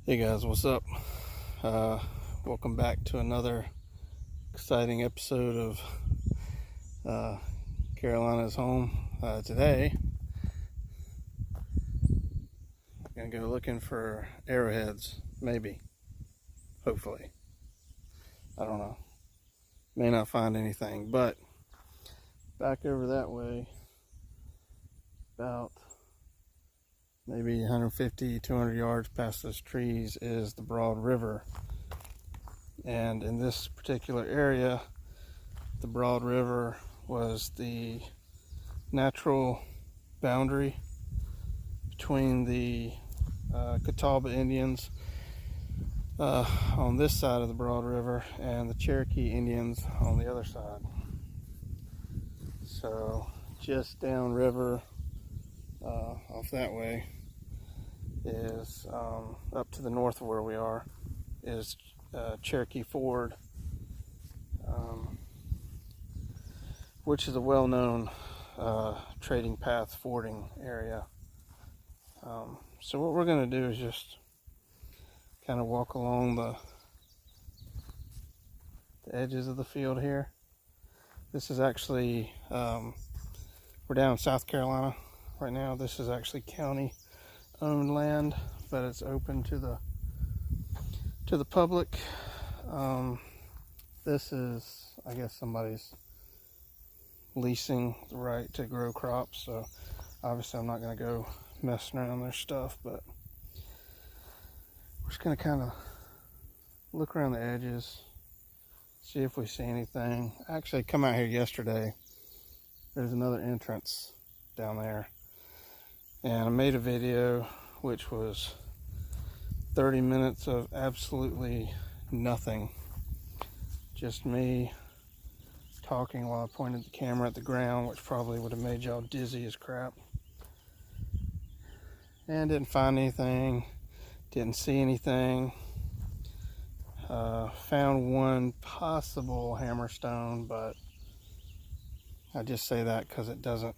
Hey guys, what's up? Welcome back to another exciting episode of Carolina's Home. Today, I'm gonna go looking for arrowheads, maybe, hopefully. I don't know. May not find anything, but back over that way, about maybe 150, 200 yards past those trees is the Broad River. And in this particular area, the Broad River was the natural boundary between the Catawba Indians on this side of the Broad River and the Cherokee Indians on the other side. So just downriver off that way is up to the north of where we are is Cherokee Ford, which is a well-known trading path fording area. So what we're going to do is just kind of walk along the edges of the field here. This is actually, we're down in South Carolina right now. This is actually county-owned land, but it's open to the public. This is, I guess, somebody's leasing the right to grow crops, so obviously I'm not going to go messing around their stuff, but we're just going to kind of look around the edges, see if we see anything. I actually come out here yesterday. There's another entrance down there, and I made a video which was 30 minutes of absolutely nothing, just me talking while I pointed the camera at the ground, which probably would have made y'all dizzy as crap. And didn't find anything, didn't see anything. Found one possible hammerstone, but I just say that because it doesn't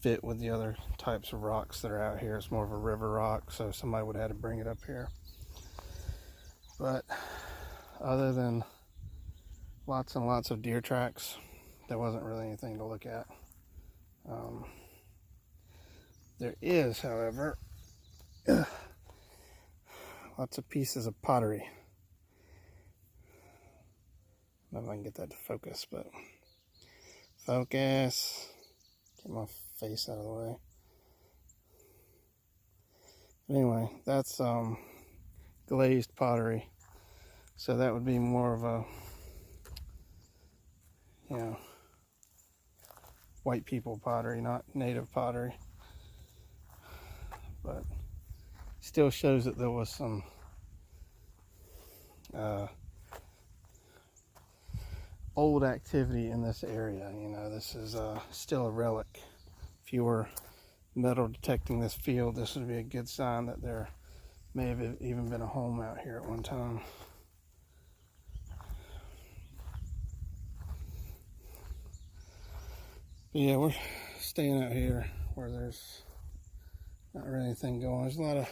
fit with the other types of rocks that are out here. It's more of a river rock, so somebody would have had to bring it up here. But other than lots and lots of deer tracks, there wasn't really anything to look at. There is, however, lots of pieces of pottery. I don't know if I can get that to focus, but focus. Get my face out of the way. But anyway, that's glazed pottery. So that would be more of a, white people pottery, not native pottery. But still shows that there was some old activity in this area. This is still a relic. If you were metal detecting this field, this would be a good sign that there may have even been a home out here at one time. But yeah, we're staying out here where there's not really anything going. There's a lot of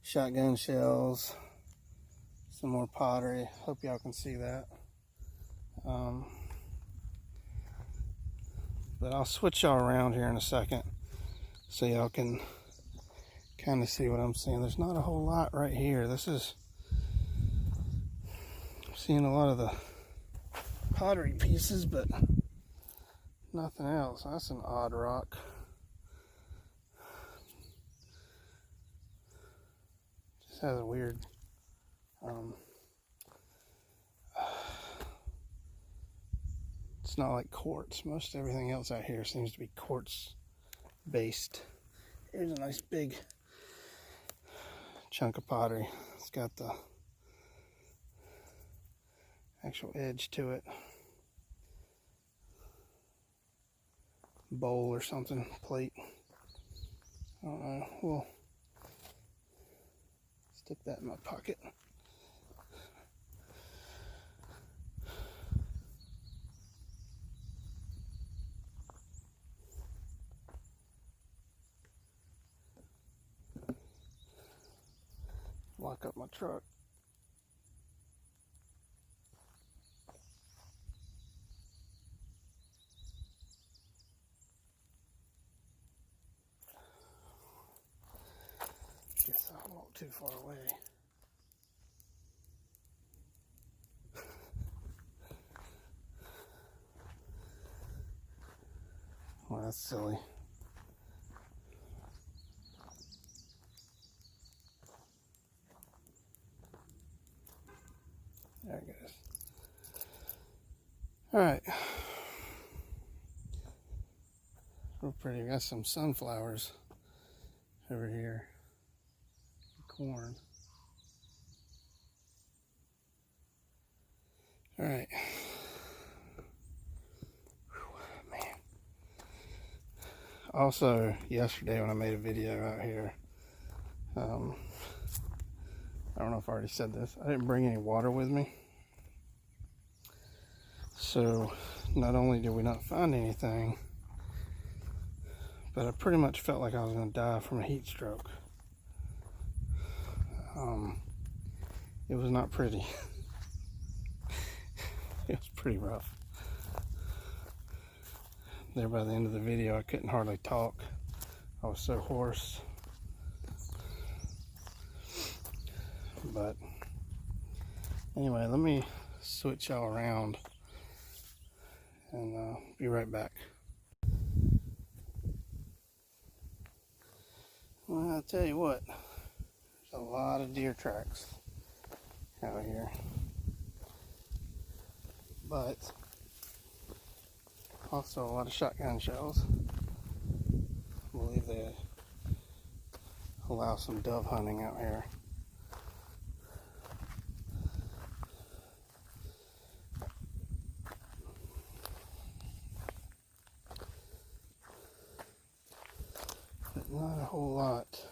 shotgun shells, some more pottery. Hope y'all can see that. But I'll switch y'all around here in a second so y'all can kind of see what I'm seeing. There's not a whole lot right here. I'm seeing a lot of the pottery pieces, but nothing else. That's an odd rock. Just has a weird it's not like quartz. Most everything else out here seems to be quartz based. Here's a nice big chunk of pottery. It's got the actual edge to it. Bowl or something, plate. I don't know. We'll stick that in my pocket. lock up my truck. Guess I walked too far away. Well, that's silly. There it goes. Alright. Real pretty. Got some sunflowers over here. Corn. Alright. Man. Also, yesterday when I made a video out here, I don't know if I already said this, I didn't bring any water with me. So, not only did we not find anything, but I pretty much felt like I was going to die from a heat stroke. It was not pretty. It was pretty rough. There by the end of the video, I couldn't hardly talk. I was so hoarse. But anyway, let me switch y'all around and be right back. Well, I'll tell you what, there's a lot of deer tracks out here, but also a lot of shotgun shells. I believe they allow some dove hunting out here. But not a whole lot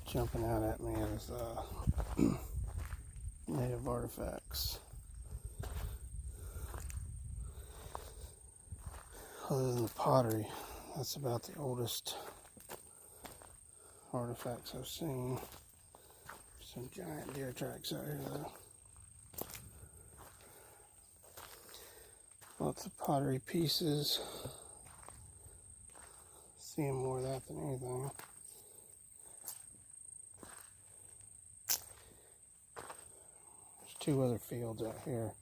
jumping out at me as native artifacts. Other than the pottery, that's about the oldest artifacts I've seen. Some giant deer tracks out here though. Lots of pottery pieces. Seeing more of that than anything. There's two other fields out here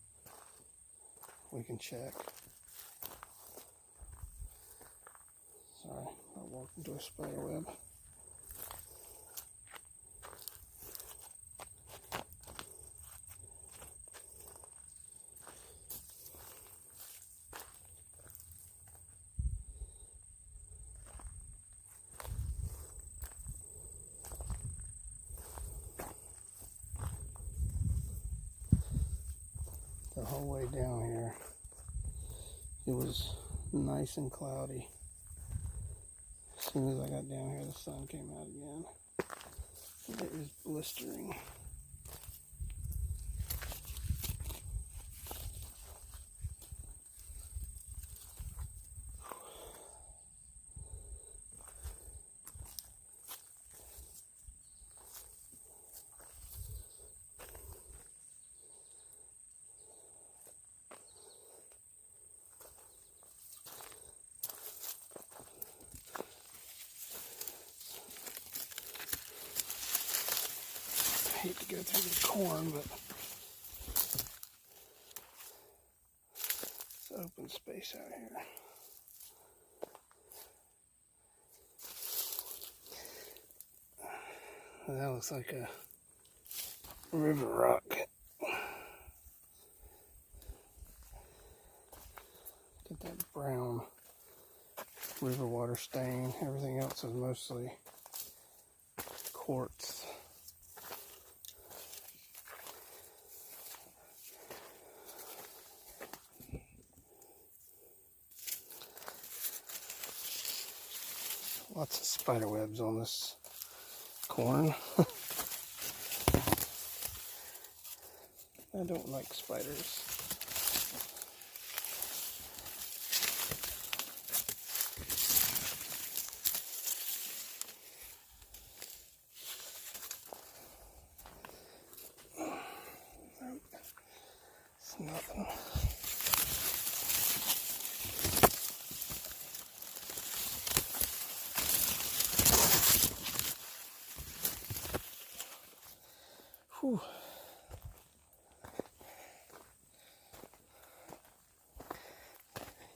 we can check. Sorry, I walked into a spider web. The whole way down here, it was nice and cloudy. As soon as I got down here, the sun came out again. And it was blistering. I hate to go through the corn, but it's open space out here. That looks like a river rock. Get that brown river water stain. Everything else is mostly quartz. Lots of spider webs on this corn. I don't like spiders. Whew.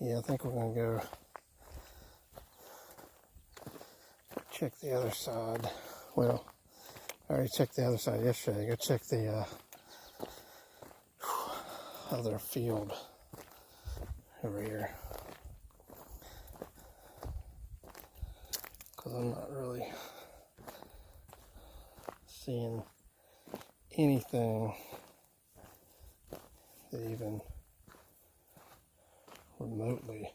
Yeah, I think we're gonna go check the other side. Well, I already checked the other side yesterday. Go check the other field over here. Because I'm not really seeing anything that even remotely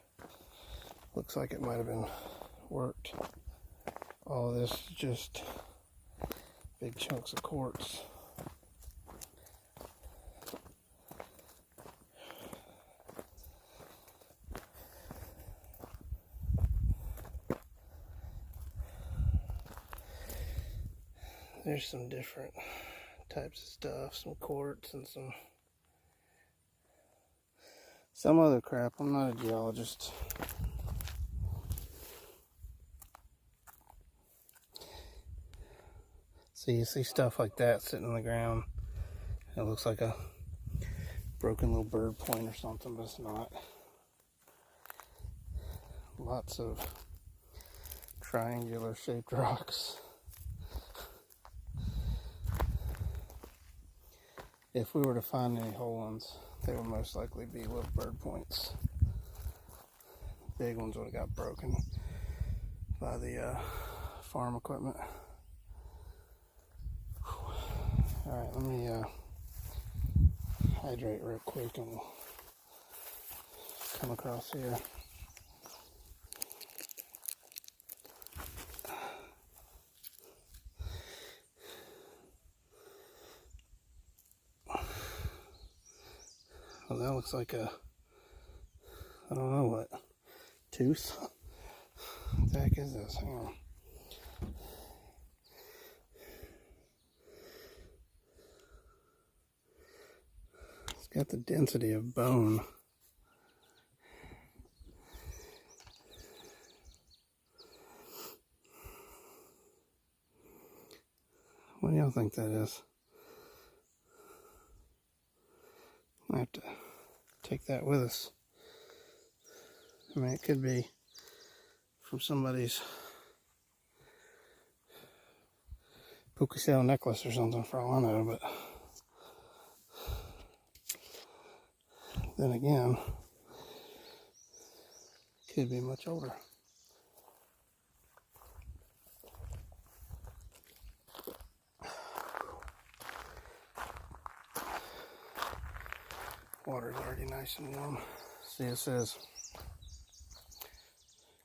looks like it might have been worked. All this is just big chunks of quartz. There's some different types of stuff, some quartz and some other crap. I'm not a geologist. So you see stuff like that sitting on the ground. It looks like a broken little bird point or something, but it's not. Lots of triangular shaped rocks. If we were to find any whole ones, they would most likely be little bird points. Big ones would have got broken by the farm equipment. Alright, let me hydrate real quick and we'll come across here. Well, that looks like a, I don't know what, tooth? What the heck is this? Hang on. It's got the density of bone. What do y'all think that is? I have to take that with us. I mean, it could be from somebody's puka shell necklace or something for all I know, but then again, it could be much older. Water's already nice and warm. See, it says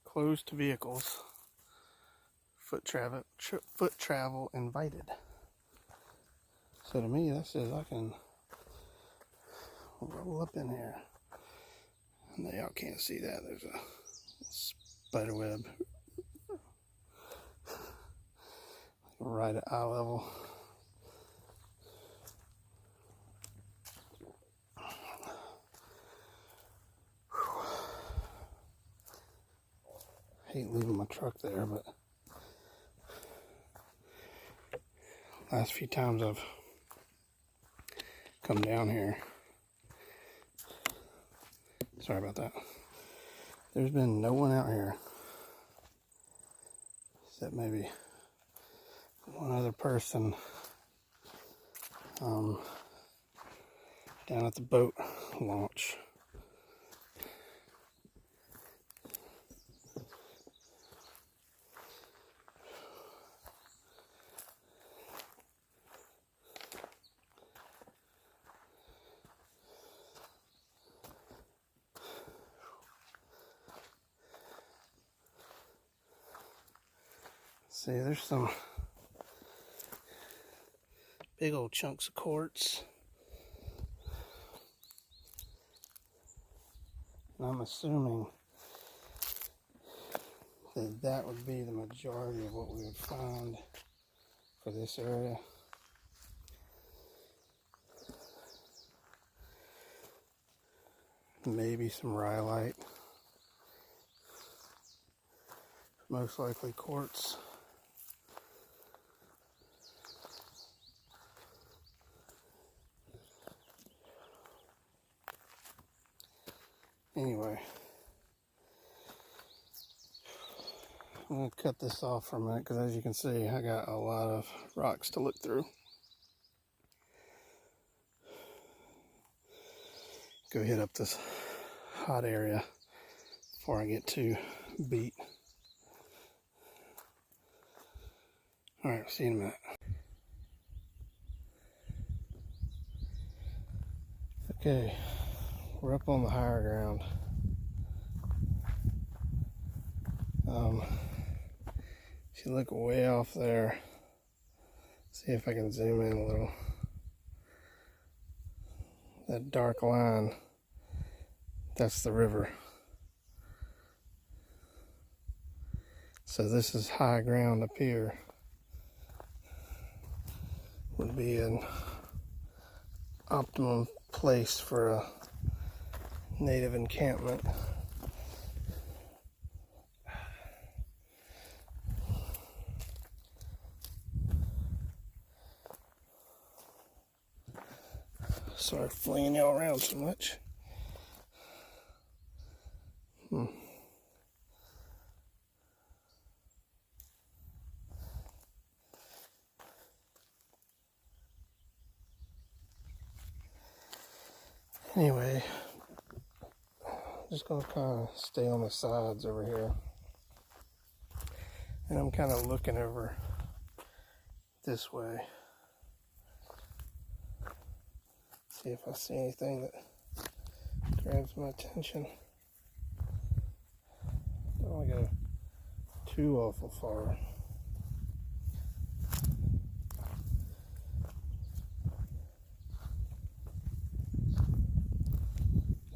closed to vehicles, foot travel invited. So to me, that says I can roll up in here. And y'all can't see that. There's a spider web right at eye level. Hate leaving my truck there, but last few times I've come down here, sorry about that, there's been no one out here except maybe one other person down at the boat launch. See, there's some big old chunks of quartz. And I'm assuming that that would be the majority of what we would find for this area. Maybe some rhyolite. Most likely quartz. Anyway, I'm going to cut this off for a minute because as you can see, I got a lot of rocks to look through. Go hit up this hot area before I get too beat. Alright, see you in a minute. Okay, we're up on the higher ground. If you look way off there, see if I can zoom in a little. That dark line, that's the river. So this is high ground up here. Would be an optimum place for a native encampment. Sorry for flinging y'all around so much. Anyway, just gonna kind of stay on the sides over here. And I'm kind of looking over this way. See if I see anything that grabs my attention. Don't want to go too awful far.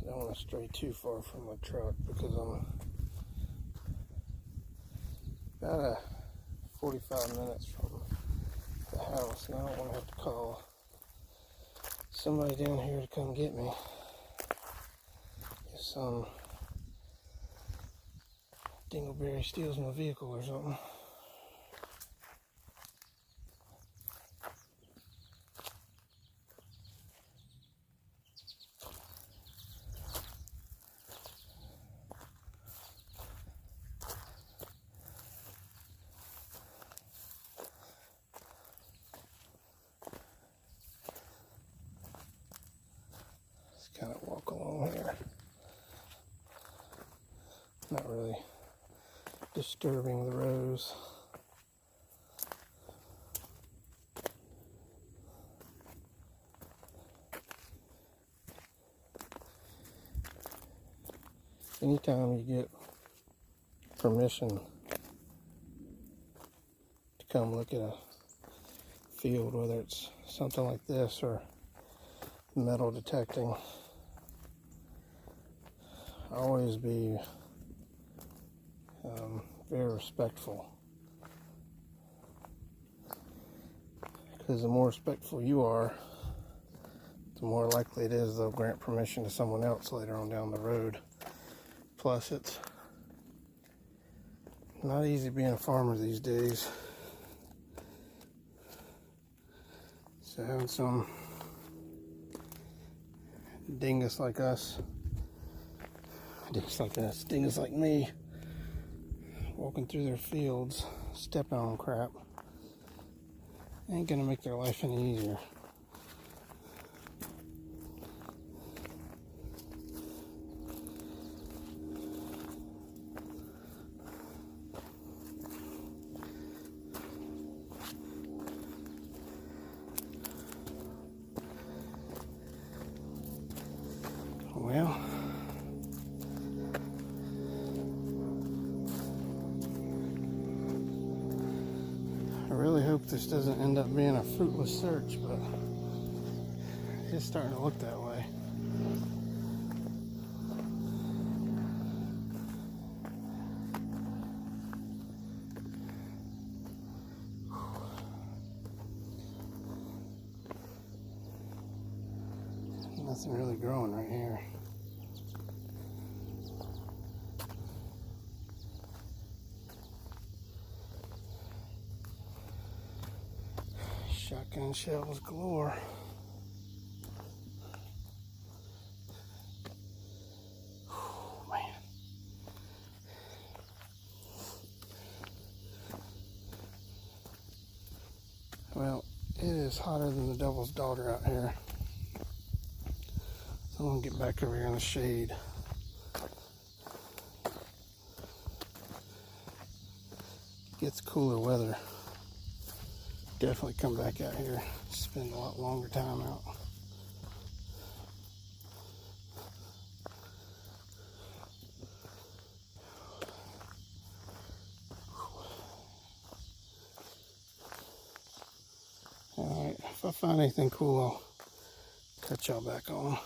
I don't want to stray too far from my truck because I'm about 45 minutes from the house, and I don't want to have to call somebody down here to come get me if some dingleberry steals my vehicle or something. Kind of walk along here, not really disturbing the rows. Anytime you get permission to come look at a field, whether it's something like this or metal detecting, always be very respectful, because the more respectful you are, the more likely it is they'll grant permission to someone else later on down the road. Plus, it's not easy being a farmer these days, so having some dingus like us, dingus like me, walking through their fields, stepping on crap, ain't gonna make their life any easier. Well, I really hope this doesn't end up being a fruitless search, but it's starting to look that way. Nothing really growing right here. Shotgun shells galore. Well, it is hotter than the devil's daughter out here. So I'm gonna get back over here in the shade. Gets cooler weather. Definitely come back out here. Spend a lot longer time out. Alright, if I find anything cool, I'll cut y'all back on.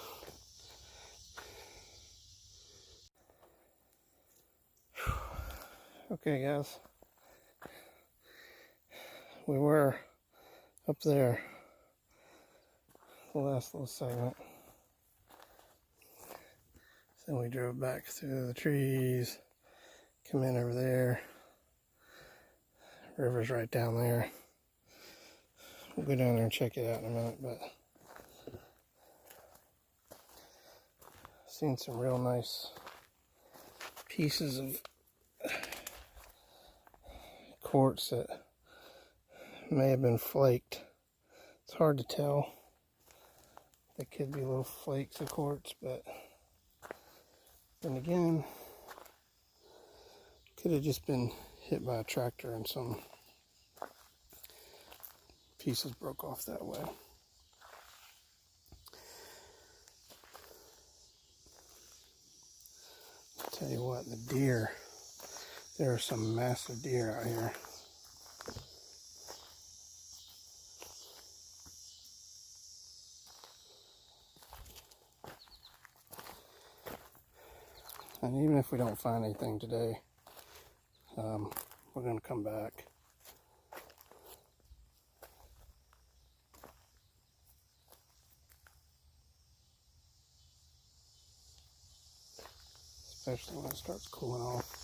Okay, guys. We were up there the last little segment. Then we drove back through the trees, come in over there. River's right down there. We'll go down there and check it out in a minute, but seen some real nice pieces of quartz that may have been flaked. It's hard to tell. They could be little flakes of quartz, but then again, could have just been hit by a tractor and some pieces broke off that way. I'll tell you what, the deer, there are some massive deer out here. And even if we don't find anything today, we're going to come back. Especially when it starts cooling off.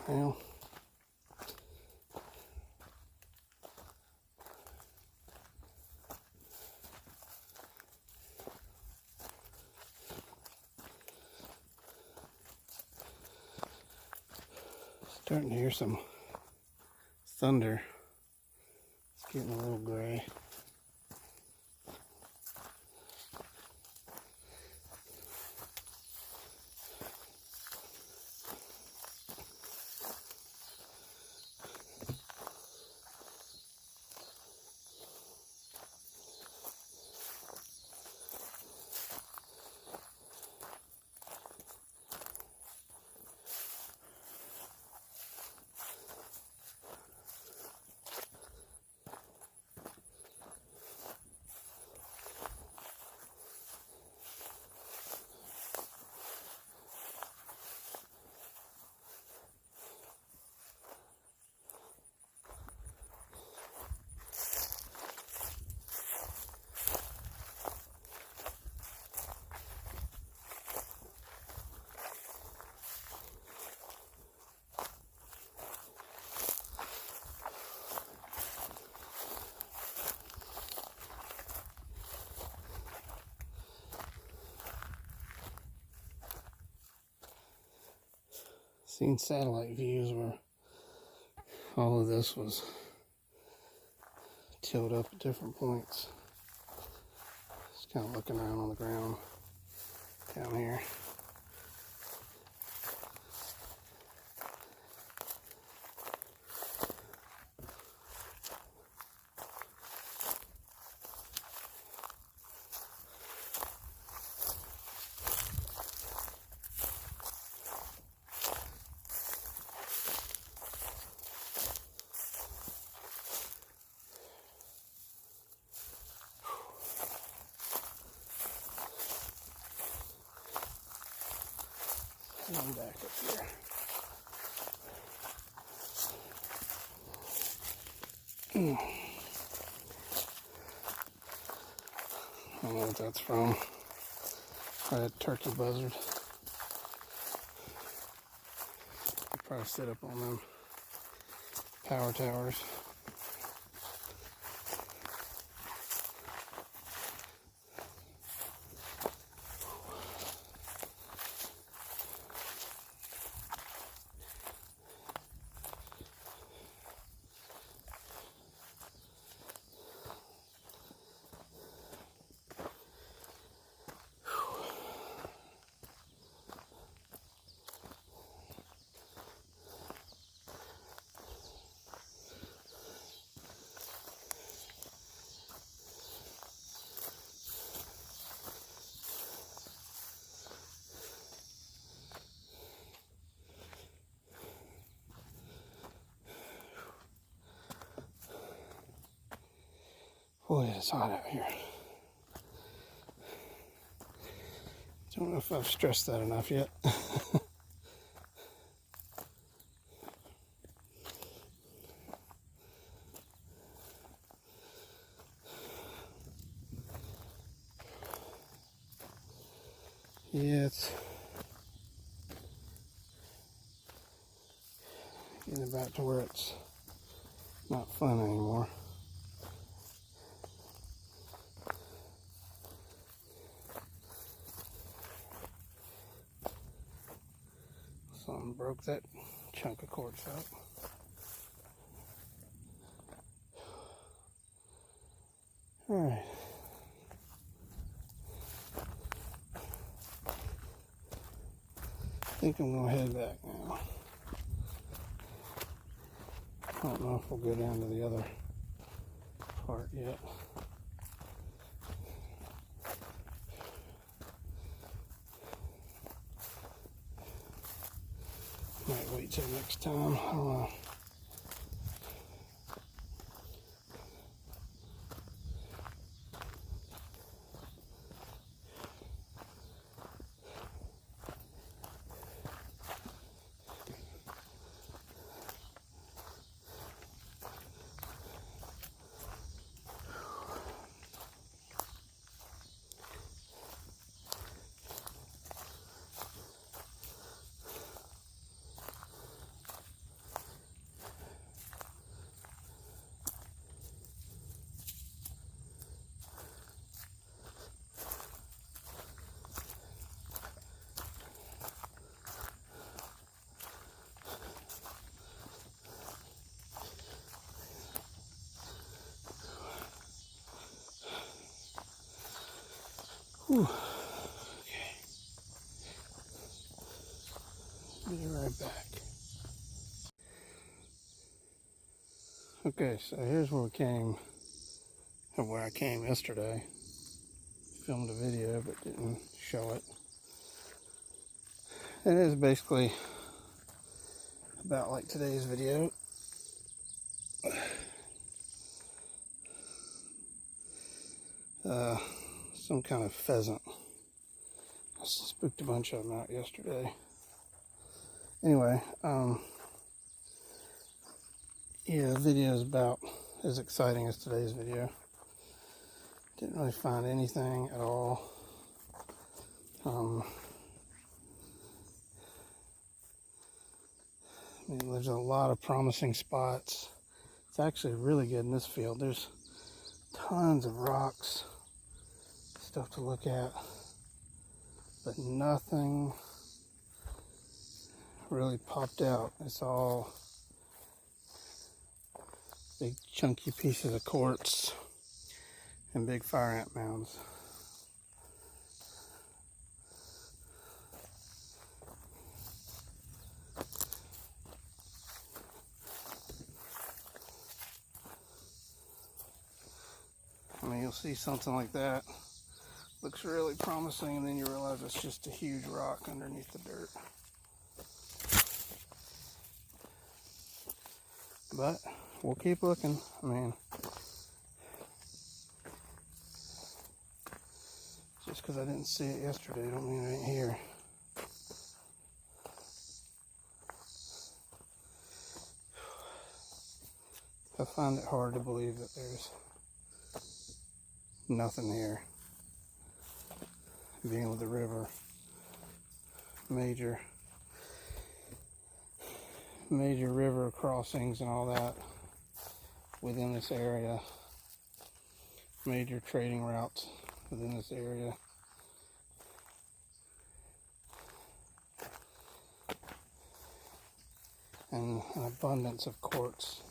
Well, starting to hear some thunder. It's getting a little gray. Seen satellite views where all of this was tilled up at different points. Just kind of looking around on the ground down here. one back up here. I don't know what that's from. Probably a turkey buzzard. I'll probably sit up on them power towers. Boy, it's hot out here. Don't know if I've stressed that enough yet. Yeah, it's getting back to where it's not fun anymore. Something broke that chunk of quartz up. All right. I think I'm gonna head back now. I don't know if we'll go down to the other part yet. Might wait till next time. I don't know. Whew. Okay. Be right back. Okay, so here's where I came yesterday. Filmed a video but didn't show it. It is basically about like today's video. Some kind of pheasant. I spooked a bunch of them out yesterday. Anyway, yeah, the video is about as exciting as today's video. Didn't really find anything at all. I mean, there's a lot of promising spots. It's actually really good in this field. There's tons of rocks, stuff to look at, but nothing really popped out. It's all big chunky pieces of quartz and big fire ant mounds. I mean, you'll see something like that. Looks really promising, and then you realize it's just a huge rock underneath the dirt. But we'll keep looking. I mean, just because I didn't see it yesterday don't mean it ain't here. I find it hard to believe that there's nothing here. Being with the river, major river crossings and all that within this area, major trading routes within this area. And an abundance of quartz.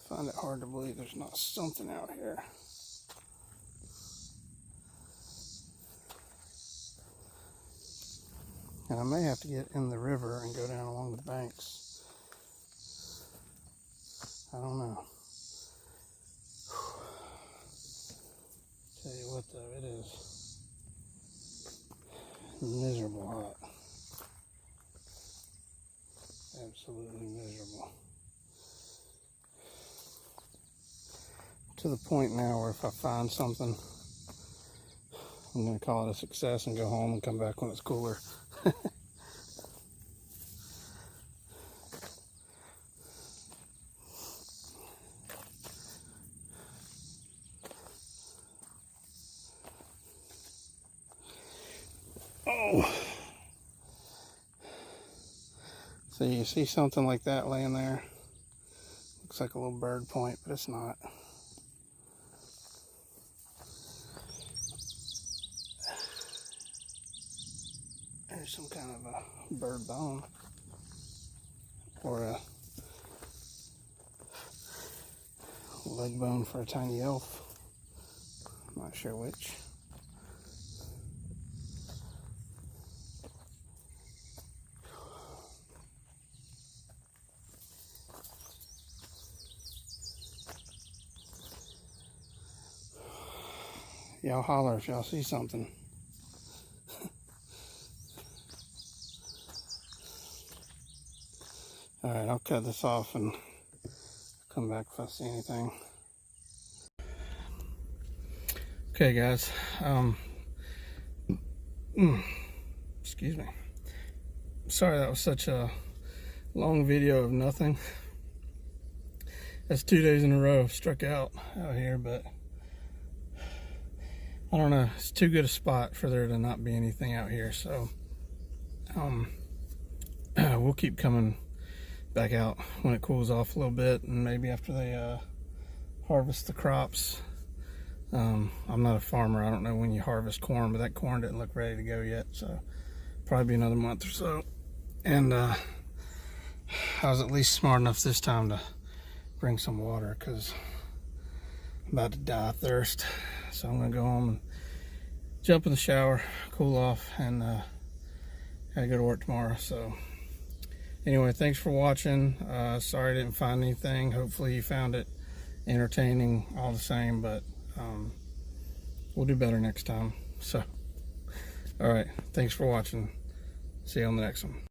Find it hard to believe there's not something out here. And I may have to get in the river and go down along the banks. I don't know. Tell you what though, it is miserable hot. Absolutely miserable. To the point now where if I find something, I'm going to call it a success and go home and come back when it's cooler. Oh, so you see something like that laying there? Looks like a little bird point, but it's not. There's some kind of a bird bone or a leg bone for a tiny elf. I'm not sure which. Y'all holler if y'all see something. Alright, I'll cut this off and come back if I see anything. Okay guys, excuse me. Sorry that was such a long video of nothing. That's 2 days in a row I've struck out here, but I don't know, it's too good a spot for there to not be anything out here, so we'll keep coming back out when it cools off a little bit, and maybe after they harvest the crops. I'm not a farmer, I don't know when you harvest corn, but that corn didn't look ready to go yet, so probably be another month or so. And I was at least smart enough this time to bring some water, because I'm about to die of thirst. So I'm gonna go home and jump in the shower, cool off, and gotta go to work tomorrow. So anyway, thanks for watching. Sorry I didn't find anything. Hopefully you found it entertaining all the same, but we'll do better next time. So all right, thanks for watching. See you on the next one.